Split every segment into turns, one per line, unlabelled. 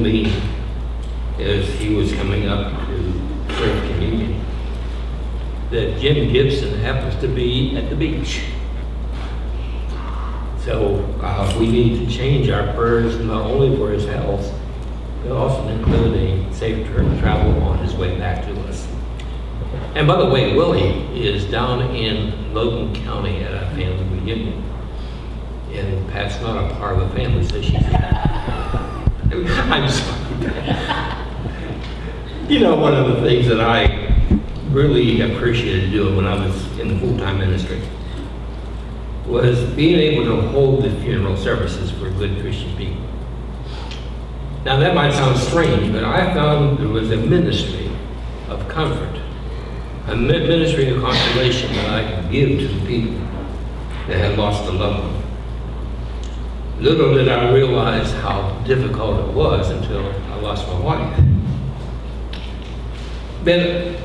told me as he was coming up to serve communion that Jim Gibson happens to be at the beach. So we need to change our prayers not only for his health, but also to include a safe travel on his way back to us. And by the way, Willie is down in Logan County at a family reunion. And Pat's not a part of the family, so she's I'm sorry. You know, one of the things that I really appreciated doing when I was in the full-time ministry was being able to hold the funeral services for good Christian people. Now that might sound strange, but I found there was a ministry of comfort, a ministry of consolation that I could give to the people that had lost a loved one. Little did I realize how difficult it was until I lost my wife. But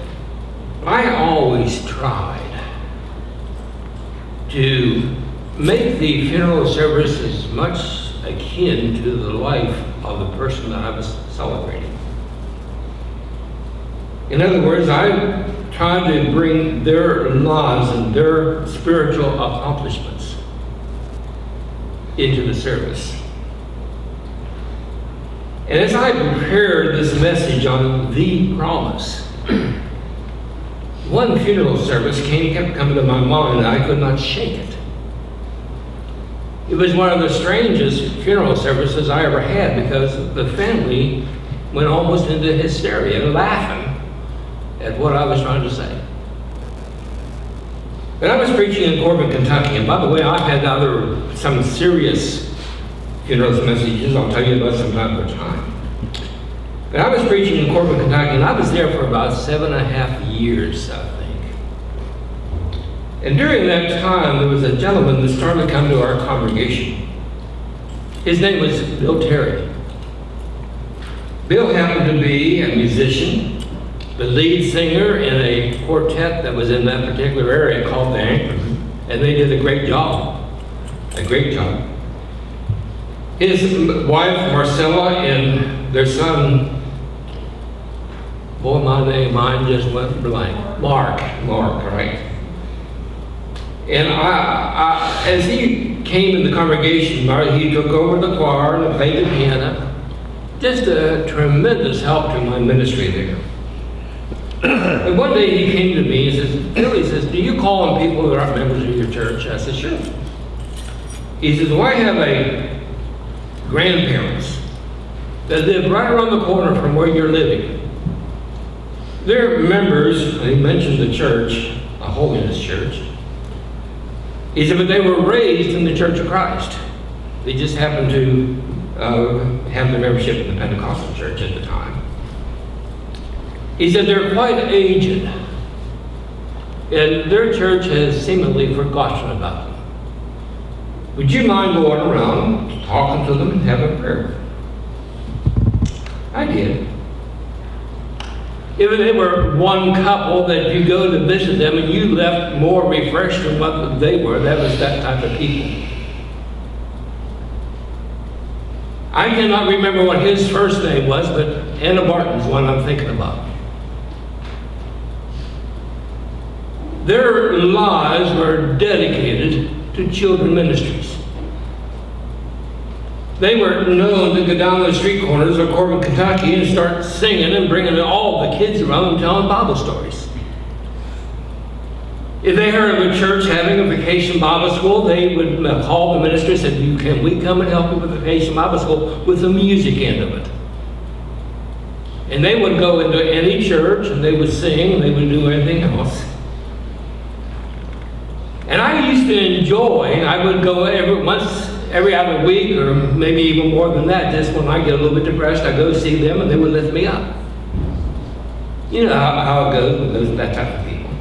I always tried to make the funeral service as much akin to the life of the person that I was celebrating. In other words, I tried to bring their lives and their spiritual accomplishments into the service. And as I prepared this message on the promise, one funeral service kept coming to my mind and I could not shake it. It was one of the strangest funeral services I ever had because the family went almost into hysteria, laughing at what I was trying to say. But I was preaching in Corbin, Kentucky, and by the way, I've had some serious funeral messages I'll tell you about some other time. But I was preaching in Corbin, Kentucky, and I was there for about 7.5 years, I think. And during that time, there was a gentleman that started to come to our congregation. His name was Bill Terry. Bill happened to be a musician, the lead singer in a quartet that was in that particular area called the Anchors, and they did a great job. His wife, Marcella, and their son, boy, mine just went blank. Mark, right? And as he came in the congregation, he took over the choir and played the piano. Just a tremendous help to my ministry there. And one day he came to me and says, Billy, do you call on people that aren't members of your church? I said, sure. He says, well, I have grandparents that live right around the corner from where you're living. They're members, he mentioned the church, a holiness church. He said, but they were raised in the Church of Christ. They just happened to have the membership in the Pentecostal church at the time. He said they're quite aged, and their church has seemingly forgotten about them. Would you mind going around, talking to them, and having prayer? I did. If they were one couple that you go to visit them and you left more refreshed than what they were, that was that type of people. I cannot remember what his first name was, but Anna Martin's one I'm thinking about. Their lives were dedicated to children ministries. They were known to go down the street corners of Corbin, Kentucky and start singing and bringing all the kids around and telling Bible stories. If they heard of a church having a vacation Bible school, they would call the minister and say, can we come and help you with the vacation Bible school with the music end of it? And they would go into any church and they would sing and they would do anything else. And I used to enjoy, I would go every other week or maybe even more than that, just when I get a little bit depressed, I go see them and they would lift me up. You know how it goes with that type of people.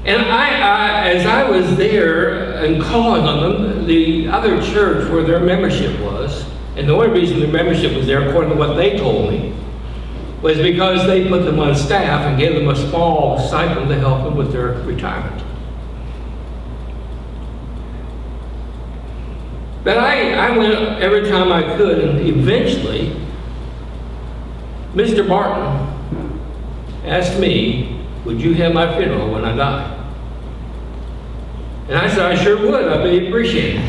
And as I was there and calling on them, the other church where their membership was, and the only reason their membership was there, according to what they told me, was because they put them on staff and gave them a small stipend to help them with their retirement. But I went every time I could, and eventually, Mr. Barton asked me, would you have my funeral when I die? And I said, I sure would. I'd be appreciated.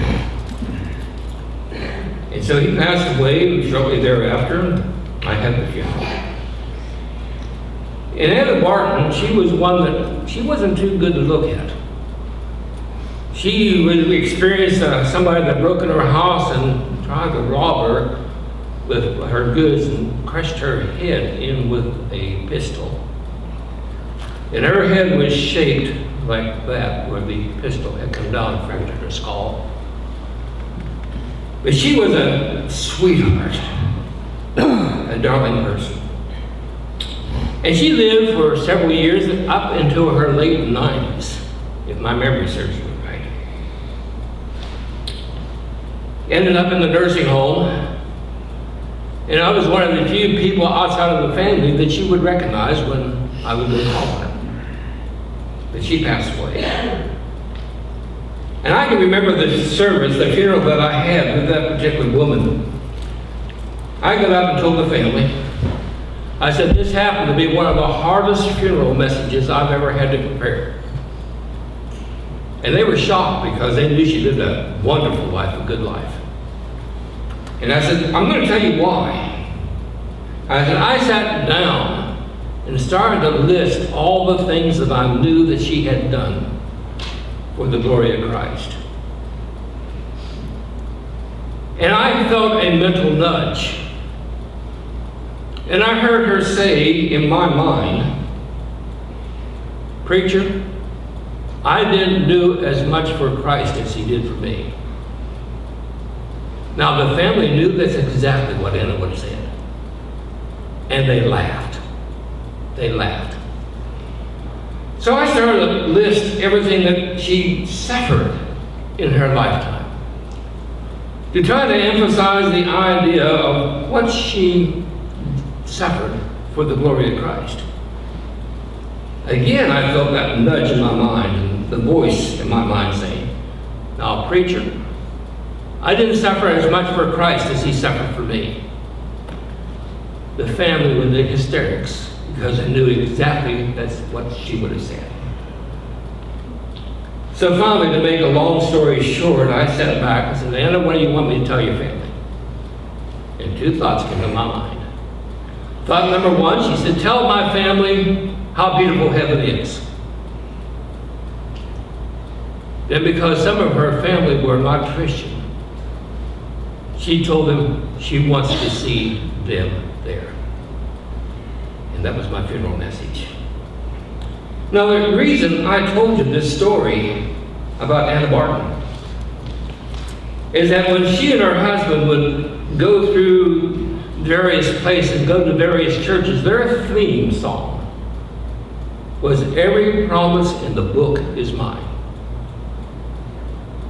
And so he passed away shortly thereafter, and I had the funeral. And Anna Barton, she was one that she wasn't too good to look at. She experienced somebody that broke into her house and tried to rob her with her goods and crushed her head in with a pistol. And her head was shaped like that, where the pistol had come down and fractured her skull. But she was a sweetheart, a darling person. And she lived for several years, up into her late 90s, if my memory serves me right. Ended up in the nursing home, and I was one of the few people outside of the family that she would recognize when I would go call her. But she passed away. And I can remember the service, the funeral that I had with that particular woman. I got up and told the family, I said, this happened to be one of the hardest funeral messages I've ever had to prepare. And they were shocked because they knew she lived a wonderful life, a good life. And I said, I'm going to tell you why. I said, I sat down and started to list all the things that I knew that she had done for the glory of Christ. And I felt a mental nudge. And I heard her say in my mind, preacher, I didn't do as much for Christ as he did for me. Now the family knew that's exactly what Anna would have said. And they laughed. They laughed. So I started to list everything that she suffered in her lifetime, to try to emphasize the idea of what she suffered for the glory of Christ. Again, I felt that nudge in my mind, and the voice in my mind saying, now preacher, I didn't suffer as much for Christ as he suffered for me. The family was in hysterics because I knew exactly that's what she would have said. So finally, to make a long story short, I sat back and said, Anna, what do you want me to tell your family? And two thoughts came to my mind. Thought number one, she said, tell my family how beautiful heaven is. Then because some of her family were not Christian, she told them she wants to see them there. And that was my funeral message. Now the reason I told you this story about Anna Barton is that when she and her husband would go through various places, go to various churches, their theme song was every promise in the book is mine.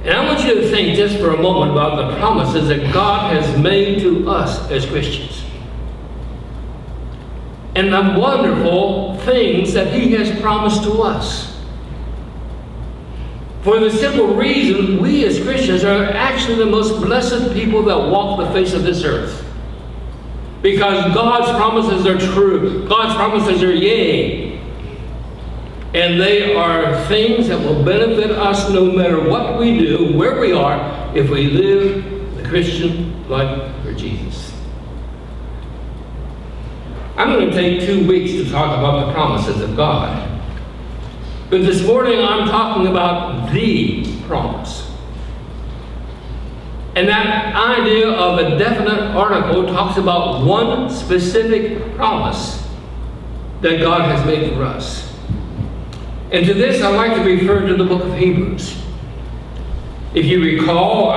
And I want you to think just for a moment about the promises that God has made to us as Christians. And the wonderful things that he has promised to us. For the simple reason we as Christians are actually the most blessed people that walk the face of this earth. Because God's promises are true. God's promises are yea. And they are things that will benefit us no matter what we do, where we are, if we live the Christian life for Jesus. I'm going to take 2 weeks to talk about the promises of God. But this morning I'm talking about the promise. And that idea of a definite article talks about one specific promise that God has made for us. And to this I'd like to refer to the book of Hebrews. If you recall,